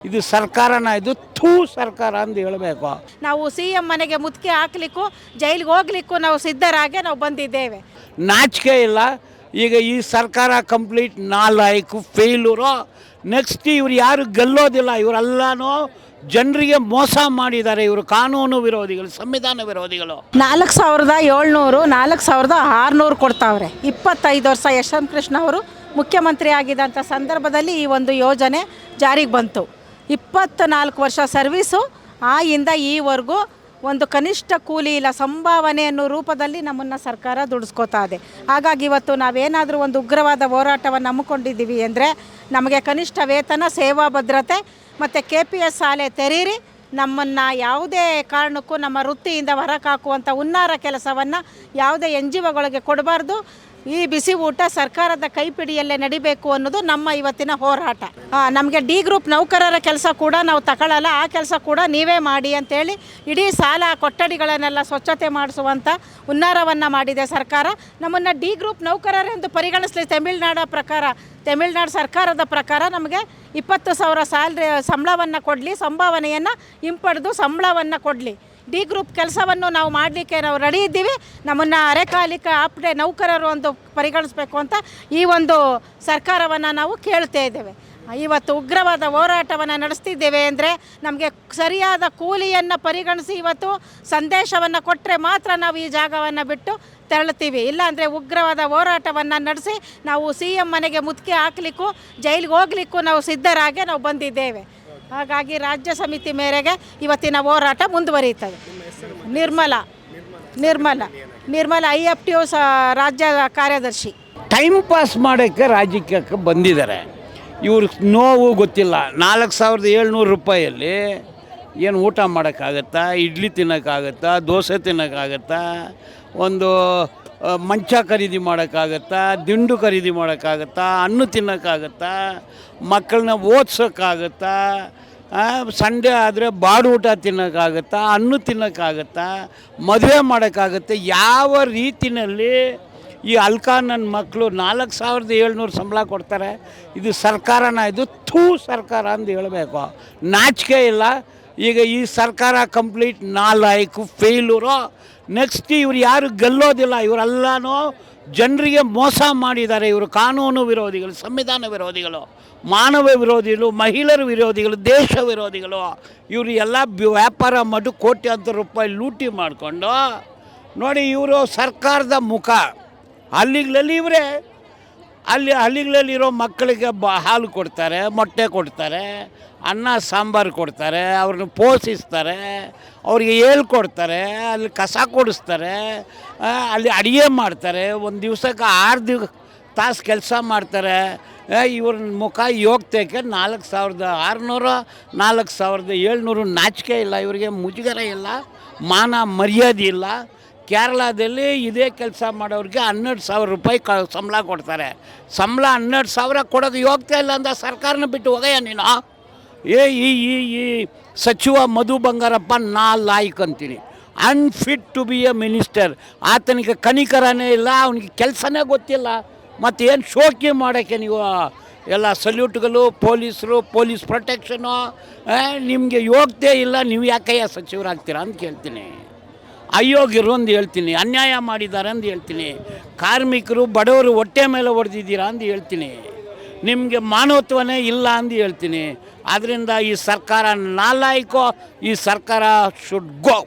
ಇದು ಸರ್ಕಾರನ ಇದು ಥೂ ಸರ್ಕಾರ ಅಂತ ಹೇಳಬೇಕು. ನಾವು CM ಮನೆಗೆ ಮುತ್ತಿಗೆ ಹಾಕ್ಲಿಕ್ಕೂ ಜೈಲಿಗೆ ಹೋಗ್ಲಿಕ್ಕೂ ನಾವು ಸಿದ್ಧರಾಗೆ ನಾವು ಬಂದಿದ್ದೇವೆ. ನಾಚಿಕೆ ಇಲ್ಲ. ಈಗ ಈ ಸರ್ಕಾರ ಕಂಪ್ಲೀಟ್ ನಾಲಾಯಕು ಫೇಲೂರು. ನೆಕ್ಸ್ಟ್ ಇವ್ರು ಯಾರು ಗೆಲ್ಲೋದಿಲ್ಲ. ಇವರೆಲ್ಲನೂ ಜನರಿಗೆ ಮೋಸ ಮಾಡಿದ್ದಾರೆ. ಇವರು ಕಾನೂನು ವಿರೋಧಿಗಳು, ಸಂವಿಧಾನ ವಿರೋಧಿಗಳು. 4700 4600 ಕೊಡ್ತಾವ್ರೆ. 25 ವರ್ಷ ಯಶವಂತ ಕೃಷ್ಣ ಅವರು ಮುಖ್ಯಮಂತ್ರಿ ಆಗಿದ್ದಂಥ ಸಂದರ್ಭದಲ್ಲಿ ಈ ಒಂದು ಯೋಜನೆ ಜಾರಿಗೆ ಬಂತು. 24 ವರ್ಷ ಸರ್ವೀಸು ಆಯಿಂದ ಈವರೆಗೂ ಒಂದು ಕನಿಷ್ಠ ಕೂಲಿ ಇಲ್ಲ, ಸಂಭಾವನೆ ಅನ್ನೋ ರೂಪದಲ್ಲಿ ನಮ್ಮನ್ನು ಸರ್ಕಾರ ದುಡಿಸ್ಕೋತಾ ಇದೆ. ಹಾಗಾಗಿ ಇವತ್ತು ನಾವೇನಾದರೂ ಒಂದು ಉಗ್ರವಾದ ಹೋರಾಟವನ್ನು ಹಮ್ಮಿಕೊಂಡಿದ್ದೀವಿ ಅಂದರೆ ನಮಗೆ ಕನಿಷ್ಠ ವೇತನ, ಸೇವಾ ಭದ್ರತೆ ಮತ್ತು KPS ಶಾಲೆ ತೆರೀರಿ, ನಮ್ಮನ್ನು ಯಾವುದೇ ಕಾರಣಕ್ಕೂ ನಮ್ಮ ವೃತ್ತಿಯಿಂದ ಹೊರಹಾಕುವಂಥ ಹುನ್ನಾರ ಕೆಲಸವನ್ನು ಯಾವುದೇ NGOಗಳಿಗೆ ಕೊಡಬಾರ್ದು. ಈ ಬಿಸಿ ಊಟ ಸರ್ಕಾರದ ಕೈಪಿಡಿಯಲ್ಲೇ ನಡಿಬೇಕು ಅನ್ನೋದು ನಮ್ಮ ಇವತ್ತಿನ ಹೋರಾಟ. ನಮಗೆ D ಗ್ರೂಪ್ ನೌಕರರ ಕೆಲಸ ಕೂಡ ನಾವು ತಗೊಳ್ಳಲ್ಲ, ಆ ಕೆಲಸ ಕೂಡ ನೀವೇ ಮಾಡಿ ಅಂತೇಳಿ ಇಡೀ ಸಾಲ ಕೊಠಡಿಗಳನ್ನೆಲ್ಲ ಸ್ವಚ್ಛತೆ ಮಾಡಿಸುವಂಥ ಹುನ್ನಾರವನ್ನು ಮಾಡಿದೆ ಸರ್ಕಾರ. ನಮ್ಮನ್ನು D ಗ್ರೂಪ್ ನೌಕರರೆಂದು ಪರಿಗಣಿಸಲಿ. ತಮಿಳುನಾಡು ಸರ್ಕಾರದ ಪ್ರಕಾರ ನಮಗೆ 20,000 ಸಂಬಳವನ್ನು ಕೊಡಲಿ, ಸಂಭಾವನೆಯನ್ನು ಹಿಂಪಡೆದು ಸಂಬಳವನ್ನು ಕೊಡಲಿ. D ಗ್ರೂಪ್ ಕೆಲಸವನ್ನು ನಾವು ಮಾಡಲಿಕ್ಕೆ ನಾವು ರೆಡಿ ಇದ್ದೀವಿ. ನಮ್ಮನ್ನು ಅರೆಕಾಲಿಕ ಆಪ್ಡೆ ನೌಕರರು ಒಂದು ಪರಿಗಣಿಸಬೇಕು ಅಂತ ಈ ಒಂದು ಸರ್ಕಾರವನ್ನು ನಾವು ಕೇಳ್ತಾ ಇದ್ದೇವೆ. ಇವತ್ತು ಉಗ್ರವಾದ ಹೋರಾಟವನ್ನು ನಡೆಸ್ತಿದ್ದೇವೆ ಅಂದರೆ ನಮಗೆ ಸರಿಯಾದ ಕೂಲಿಯನ್ನು ಪರಿಗಣಿಸಿ ಇವತ್ತು ಸಂದೇಶವನ್ನು ಕೊಟ್ಟರೆ ಮಾತ್ರ ನಾವು ಈ ಜಾಗವನ್ನು ಬಿಟ್ಟು ತೆರಳುತ್ತೀವಿ. ಇಲ್ಲಾಂದರೆ ಉಗ್ರವಾದ ಹೋರಾಟವನ್ನು ನಡೆಸಿ ನಾವು CM ಮನೆಗೆ ಮುತ್ತಿಗೆ ಹಾಕಲಿಕ್ಕೂ ಜೈಲಿಗೆ ಹೋಗ್ಲಿಕ್ಕೂ ನಾವು ಸಿದ್ಧರಾಗೆ ನಾವು ಬಂದಿದ್ದೇವೆ. ಹಾಗಾಗಿ ರಾಜ್ಯ ಸಮಿತಿ ಮೇರೆಗೆ ಇವತ್ತಿನ ಹೋರಾಟ ಮುಂದುವರಿಯುತ್ತದೆ. ನಿರ್ಮಲ IFTO ರಾಜ್ಯ ಕಾರ್ಯದರ್ಶಿ. ಟೈಮ್ ಪಾಸ್ ಮಾಡೋಕ್ಕೆ ರಾಜಕೀಯಕ್ಕೆ ಬಂದಿದ್ದಾರೆ. ಇವ್ರಿಗೆ ನೋವು ಗೊತ್ತಿಲ್ಲ. 4700 ರೂಪಾಯಲ್ಲಿ ಏನು ಊಟ ಮಾಡೋಕ್ಕಾಗತ್ತಾ? ಇಡ್ಲಿ ತಿನ್ನೋಕ್ಕಾಗತ್ತಾ? ದೋಸೆ ತಿನ್ನೋಕ್ಕಾಗತ್ತಾ? ಒಂದು ಮಂಚ ಖರೀದಿ ಮಾಡೋಕ್ಕಾಗತ್ತಾ? ದಿಂಡು ಖರೀದಿ ಮಾಡೋಕ್ಕಾಗತ್ತಾ? ಹಣ್ಣು ತಿನ್ನೋಕ್ಕಾಗತ್ತಾ? ಮಕ್ಕಳನ್ನ ಓದ್ಸೋಕ್ಕಾಗತ್ತಾ? ಸಂಡೇ ಆದರೆ ಬಾಡೂಟ ತಿನ್ನೋಕ್ಕಾಗತ್ತಾ? ಹಣ್ಣು ತಿನ್ನೋಕ್ಕಾಗತ್ತಾ? ಮದುವೆ ಮಾಡೋಕ್ಕಾಗತ್ತೆ? ಯಾವ ರೀತಿಯಲ್ಲಿ ಈ ಅಲ್ಕಾನನ್ ಮಕ್ಕಳು 4700 ಸಂಬಳ ಕೊಡ್ತಾರೆ? ಇದು ಸರ್ಕಾರನ ಇದು ಥೂ ಸರ್ಕಾರ ಅಂತ ಹೇಳಬೇಕು. ನಾಚಿಕೆ ಇಲ್ಲ. ಈಗ ಈ ಸರ್ಕಾರ ಕಂಪ್ಲೀಟ್ ನಾಲಾಯಕು ಫೇಲೂರು. ನೆಕ್ಸ್ಟ್ ಇವ್ರು ಯಾರು ಗೆಲ್ಲೋದಿಲ್ಲ. ಇವರೆಲ್ಲನೂ ಜನರಿಗೆ ಮೋಸ ಮಾಡಿದ್ದಾರೆ. ಇವರು ಕಾನೂನು ವಿರೋಧಿಗಳು, ಸಂವಿಧಾನ ವಿರೋಧಿಗಳು, ಮಾನವ ವಿರೋಧಿಗಳು, ಮಹಿಳೆಯರ ವಿರೋಧಿಗಳು, ದೇಶ ವಿರೋಧಿಗಳು. ಇವರು ಎಲ್ಲ ವ್ಯಾಪಾರ ಮಾಡಿ ಕೋಟ್ಯಾಂತರ ರೂಪಾಯಿ ಲೂಟಿ ಮಾಡಿಕೊಂಡು ನೋಡಿ. ಇವರು ಸರ್ಕಾರದ ಮುಖ. ಹಳ್ಳಿಗಳಲ್ಲಿ ಇವರೇ ಹಳ್ಳಿಗಳಲ್ಲಿರೋ ಮಕ್ಕಳಿಗೆ ಹಾಲು ಕೊಡ್ತಾರೆ, ಮೊಟ್ಟೆ ಕೊಡ್ತಾರೆ, ಅನ್ನ ಸಾಂಬಾರು ಕೊಡ್ತಾರೆ, ಅವ್ರನ್ನ ಪೋಷಿಸ್ತಾರೆ, ಅವ್ರಿಗೆ ಹೇಳ್ಕೊಡ್ತಾರೆ, ಅಲ್ಲಿ ಕಸ ಕೊಡಿಸ್ತಾರೆ, ಅಲ್ಲಿ ಅಡುಗೆ ಮಾಡ್ತಾರೆ, ಒಂದು ದಿವಸಕ್ಕೆ 6 ತಾಸು ಕೆಲಸ ಮಾಡ್ತಾರೆ. ಇವ್ರ ಮುಖ ಯೋಗ್ಯಕ್ಕೆ 4600 4700 ನಾಚಿಕೆ ಇಲ್ಲ. ಇವರಿಗೆ ಮುಜುಗರ ಇಲ್ಲ, ಮಾನ ಮರ್ಯಾದೆ ಇಲ್ಲ. ಕೇರಳದಲ್ಲಿ ಇದೇ ಕೆಲಸ ಮಾಡೋರಿಗೆ 12,000 ರೂಪಾಯಿ ಸಂಬಳ ಕೊಡ್ತಾರೆ. ಸಂಬಳ 12,000 ಕೊಡೋದು ಯೋಗ್ಯತೆ ಇಲ್ಲ ಅಂತ ಸರ್ಕಾರನ ಬಿಟ್ಟು ಹೋಗಯ್ಯ ನೀನು. ಈ ಸಚಿವ ಮಧು ಬಂಗಾರಪ್ಪ ಲಾಯ್ಕ್ ಅಂತೀನಿ. Unfit to be a minister. ಆತನಿಗೆ ಕನಿಕರನೇ ಇಲ್ಲ, ಅವನಿಗೆ ಕೆಲಸನೇ ಗೊತ್ತಿಲ್ಲ. ಮತ್ತೇನು ಶೋಕಿ ಮಾಡೋಕ್ಕೆ ನೀವು ಎಲ್ಲ ಸಲ್ಯೂಟ್ಗಳು, ಪೊಲೀಸರು, ಪೊಲೀಸ್ ಪ್ರೊಟೆಕ್ಷನು. ನಿಮಗೆ ಯೋಗ್ಯತೆ ಇಲ್ಲ, ನೀವು ಯಾಕಯ್ಯ ಸಚಿವರಾಗ್ತೀರಾ ಅಂತ ಕೇಳ್ತೀನಿ. ಅಯೋಗ್ಯರು ಅಂತ ಹೇಳ್ತೀನಿ, ಅನ್ಯಾಯ ಮಾಡಿದ್ದಾರೆ ಅಂತ ಹೇಳ್ತೀನಿ, ಕಾರ್ಮಿಕರು ಬಡವರು ಹೊಟ್ಟೆ ಮೇಲೆ ಹೊಡೆದಿದ್ದೀರಾ ಅಂತ ಹೇಳ್ತೀನಿ, ನಿಮಗೆ ಮಾನವತ್ವನೇ ಇಲ್ಲ ಅಂತ ಹೇಳ್ತೀನಿ. ಆದ್ದರಿಂದ ಈ ಸರ್ಕಾರ ನಾಲಾಯಕೋ. ಈ ಸರ್ಕಾರ ಶುಡ್ ಗೋ.